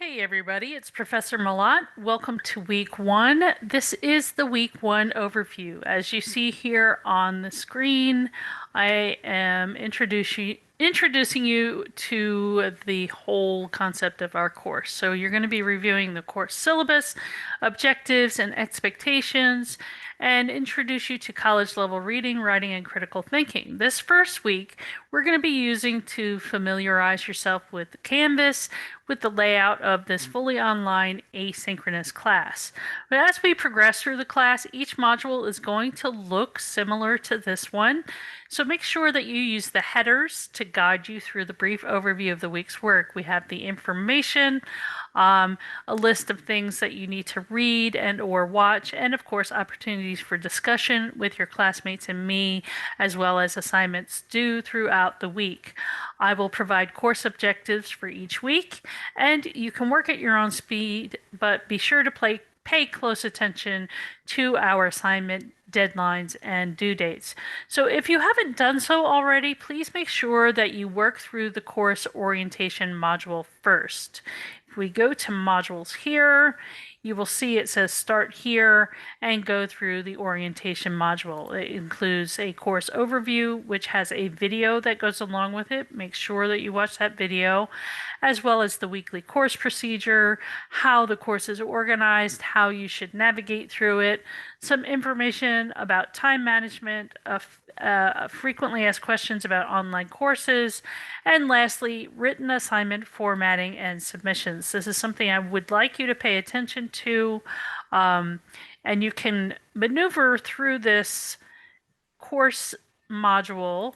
Hey everybody, it's Professor Malat. Welcome to week one. This is the week one overview. As you see here on the screen, I am introducing you to the whole concept of our course. So you're going to be reviewing the course syllabus, objectives, and expectations, and introduce you to college level reading, writing, and critical thinking. This first week, we're going to be using to familiarize yourself with Canvas, with the layout of this fully online asynchronous class. But as we progress through the class, each module is going to look similar to this one. So make sure that you use the headers to guide you through the brief overview of the week's work. We have the information, a list of things that you need to read and or watch, and of course opportunities for discussion with your classmates and me, as well as assignments due throughout the week. I will provide course objectives for each week, and you can work at your own speed, but be sure to pay close attention to our assignment deadlines and due dates. So if you haven't done so already, please make sure that you work through the course orientation module first. If we go to modules here, you will see it says start here and go through the orientation module. It includes a course overview, which has a video that goes along with it. Make sure that you watch that video, as well as the weekly course procedure, how the course is organized, how you should navigate through it, some information about time management, frequently asked questions about online courses, and lastly, written assignment formatting and submissions. This is something I would like you to pay attention to, and you can maneuver through this course module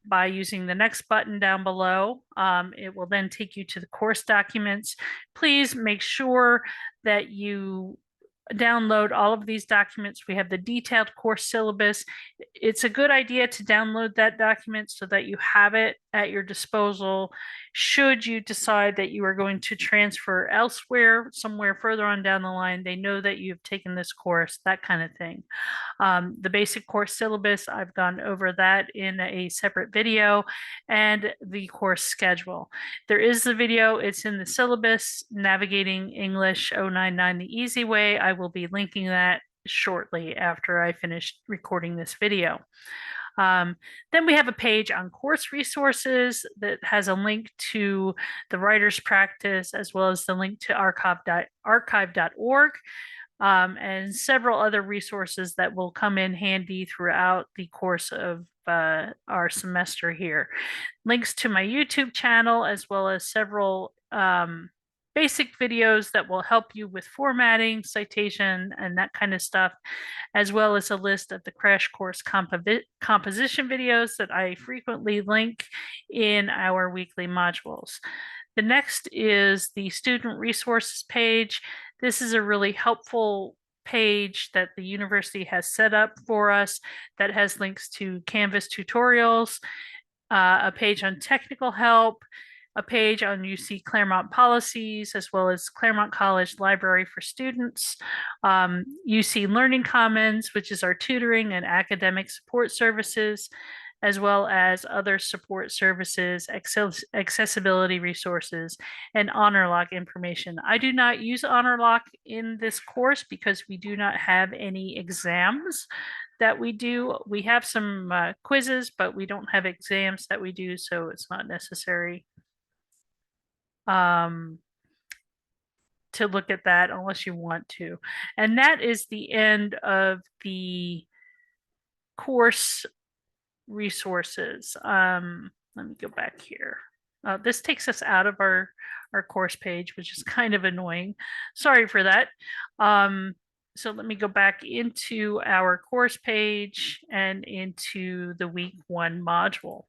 by using the next button down below. It will then take you to the course documents. Please make sure that you download all of these documents. We have the detailed course syllabus. It's a good idea to download that document so that you have it at your disposal should you decide that you are going to transfer elsewhere, somewhere further on down the line. They know that you've taken this course, that kind of thing. The basic course syllabus, I've gone over that in a separate video, and the course schedule. There is the video, it's in the syllabus, Navigating English 099 the Easy Way. I will be linking that shortly after I finish recording this video. Then we have a page on course resources that has a link to the writer's practice, as well as the link to archive.org, and several other resources that will come in handy throughout the course of our semester here. Links to my YouTube channel, as well as several basic videos that will help you with formatting, citation, and that kind of stuff, as well as a list of the crash course composition videos that I frequently link in our weekly modules. The next is the student resources page. This is a really helpful page that the university has set up for us that has links to Canvas tutorials, a page on technical help, a page on UC Claremont policies, as well as Claremont College Library for Students, UC Learning Commons, which is our tutoring and academic support services, as well as other support services, accessibility resources, and HonorLock information. I do not use HonorLock in this course because we do not have any exams that we do. We have some quizzes, but we don't have exams that we do, so it's not necessary to look at that unless you want to. And that is the end of the course resources. Let me go back here. This takes us out of our course page, which is kind of annoying. Sorry for that. So let me go back into our course page and into the week one module.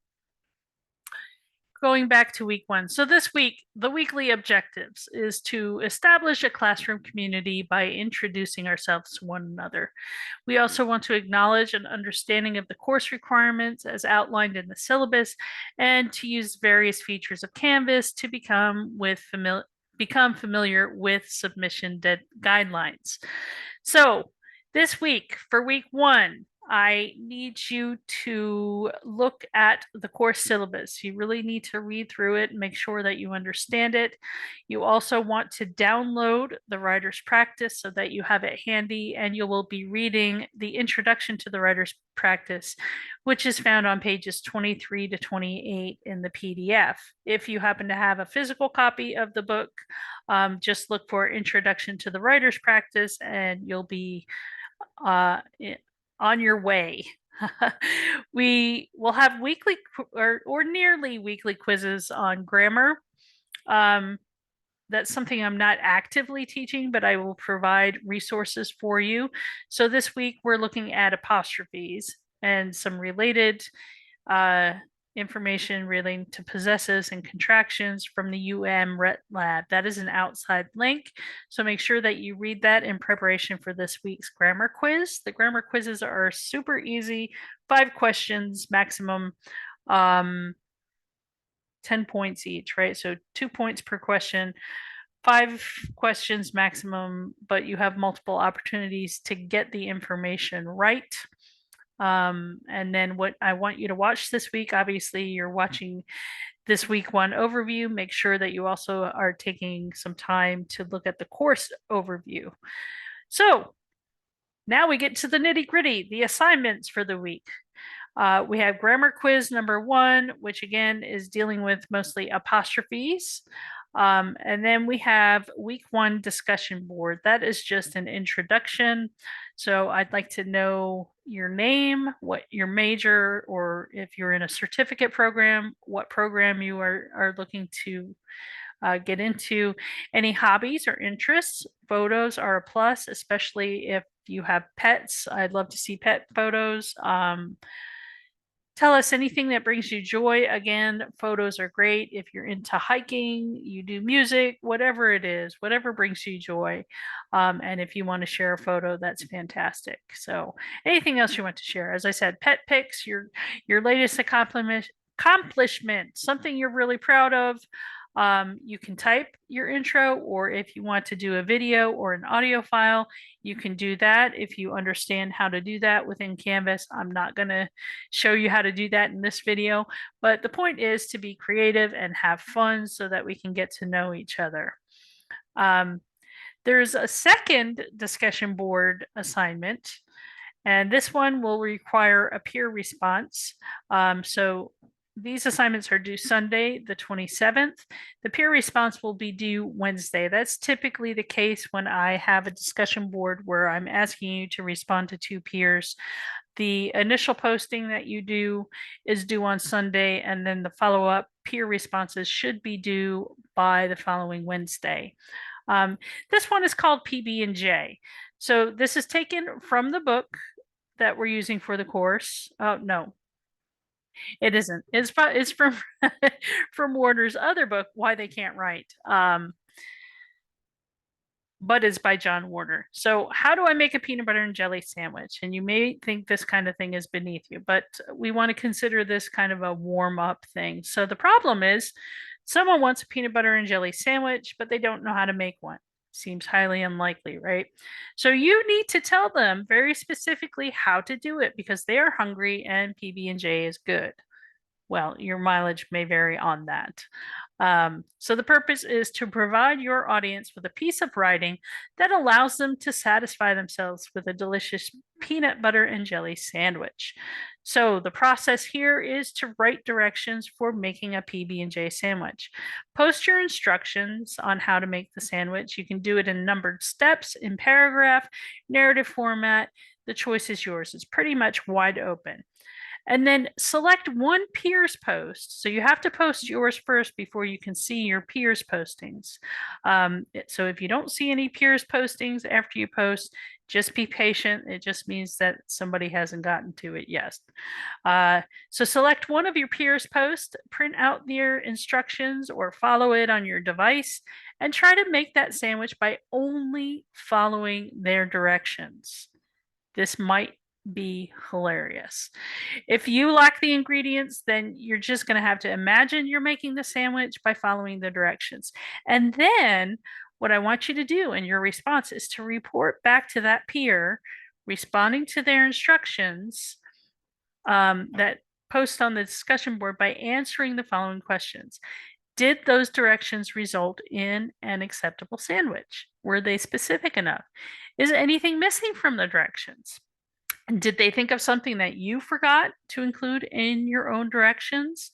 Going back to week one. So this week, the weekly objectives is to establish a classroom community by introducing ourselves to one another. We also want to acknowledge an understanding of the course requirements as outlined in the syllabus, and to use various features of Canvas to become familiar with submission guidelines. So this week, for week one, I need you to look at the course syllabus. You really need to read through it and make sure that you understand it. You also want to download the writer's practice so that you have it handy, and you will be reading the introduction to the writer's practice, which is found on pages 23 to 28 in the PDF. If you happen to have a physical copy of the book, just look for Introduction to the Writer's Practice and you'll be uh, on your way. We will have weekly or nearly weekly quizzes on grammar. That's something I'm not actively teaching, but I will provide resources for you. So this week we're looking at apostrophes and some related uh, information relating to possessives and contractions from the UM Lab. That is an outside link. So make sure that you read that in preparation for this week's grammar quiz. The grammar quizzes are super easy, 5 questions maximum, 10 points each, right? So 2 points per question. 5 questions maximum, but you have multiple opportunities to get the information right. And then what I want you to watch this week, obviously, you're watching this week one overview. Make sure that you also are taking some time to look at the course overview. So now we get to the nitty gritty, the assignments for the week. We have grammar quiz number 1, which again is dealing with mostly apostrophes. And then we have week 1 discussion board. That is just an introduction. So I'd like to know your name, what your major, or if you're in a certificate program, what program you are looking to get into. Any hobbies or interests. Photos are a plus, especially if you have pets. I'd love to see pet photos. Tell us anything that brings you joy. Again, photos are great. If you're into hiking, you do music, whatever it is, whatever brings you joy. And if you want to share a photo, that's fantastic. So anything else you want to share? As I said, pet pics, your latest accomplishment, something you're really proud of. You can type your intro, or if you want to do a video or an audio file, you can do that if you understand how to do that within Canvas. I'm not going to show you how to do that in this video, but the point is to be creative and have fun so that we can get to know each other. There's a second discussion board assignment, and this one will require a peer response. So these assignments are due Sunday, the 27th. The peer response will be due Wednesday. That's typically the case when I have a discussion board where I'm asking you to respond to 2 peers. The initial posting that you do is due on Sunday, and then the follow-up peer responses should be due by the following Wednesday. This one is called PB&J. So this is taken from the book that we're using for the course. Oh, no, it isn't. It's from from Warner's other book, Why They Can't Write. But it's by John Warner. So how do I make a peanut butter and jelly sandwich? And you may think this kind of thing is beneath you, but we want to consider this kind of a warm up thing. So the problem is someone wants a peanut butter and jelly sandwich, but they don't know how to make one. Seems highly unlikely, right? So you need to tell them very specifically how to do it because they are hungry and PB&J is good. Well, your mileage may vary on that. So the purpose is to provide your audience with a piece of writing that allows them to satisfy themselves with a delicious peanut butter and jelly sandwich. So the process here is to write directions for making a PB&J sandwich. Post your instructions on how to make the sandwich. You can do it in numbered steps, in paragraph, narrative format. The choice is yours. It's pretty much wide open. And then select one peer's post. So you have to post yours first before you can see your peers' postings. So if you don't see any peers' postings after you post, just be patient. It just means that somebody hasn't gotten to it yet. So select one of your peers' posts, print out their instructions or follow it on your device, and try to make that sandwich by only following their directions. This might be hilarious. If you lack the ingredients, then you're just going to have to imagine you're making the sandwich by following the directions. And then what I want you to do in your response is to report back to that peer responding to their instructions that post on the discussion board by answering the following questions. Did those directions result in an acceptable sandwich? Were they specific enough? Is anything missing from the directions? Did they think of something that you forgot to include in your own directions?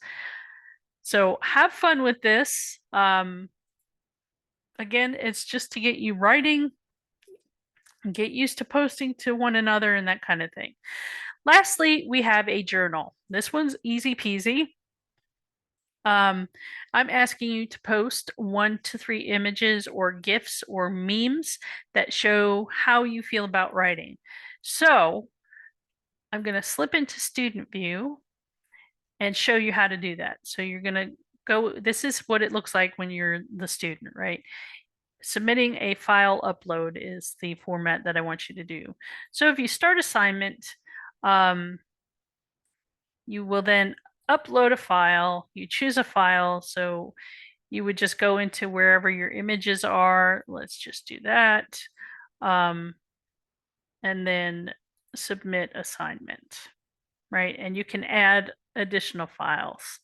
So have fun with this. Again, it's just to get you writing, get used to posting to one another and that kind of thing. Lastly, we have a journal. This one's easy peasy. I'm asking you to post 1 to 3 images or GIFs or memes that show how you feel about writing. So I'm going to slip into student view and show you how to do that. So you're going to go, this is what it looks like when you're the student, right? Submitting a file upload is the format that I want you to do. So if you start assignment, you will then upload a file, you choose a file. So you would just go into wherever your images are. Let's just do that. And then submit assignment, right? And you can add additional files.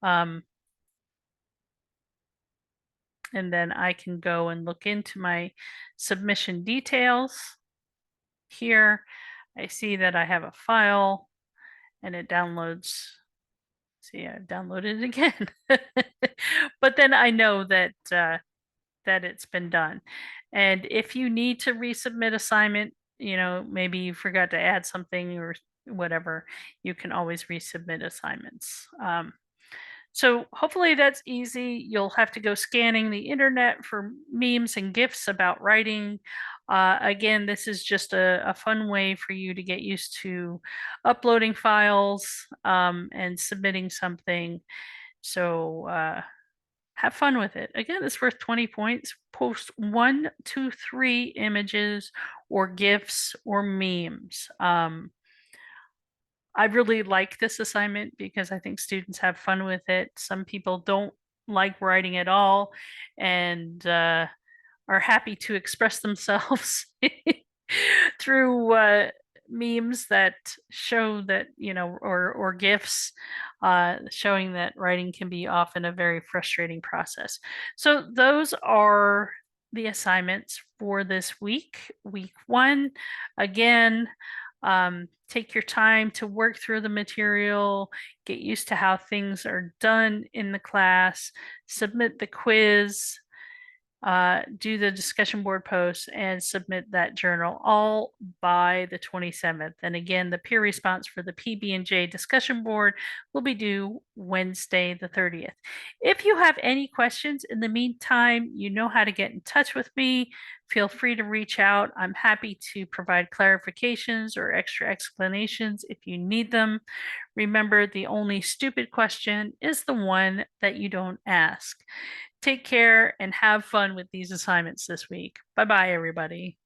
And then I can go and look into my submission details. Here, I see that I have a file and it downloads. See, I've downloaded it again. But then I know that that it's been done. And if you need to resubmit assignment, maybe you forgot to add something or whatever, you can always resubmit assignments. So hopefully that's easy. You'll have to go scanning the internet for memes and GIFs about writing. Again, this is just a fun way for you to get used to uploading files and submitting something. So have fun with it. Again, it's worth 20 points. Post 1 to 3 images or GIFs or memes. I really like this assignment because I think students have fun with it. Some people don't like writing at all and are happy to express themselves through memes that show that, or GIFs showing that writing can be often a very frustrating process. So those are the assignments for this week, week 1. Again, take your time to work through the material, get used to how things are done in the class, submit the quiz, do the discussion board posts, and submit that journal all by the 27th. And again, the peer response for the PB&J discussion board will be due Wednesday, the 30th. If you have any questions in the meantime, you know how to get in touch with me. Feel free to reach out. I'm happy to provide clarifications or extra explanations if you need them. Remember, the only stupid question is the one that you don't ask. Take care and have fun with these assignments this week. Bye-bye, everybody.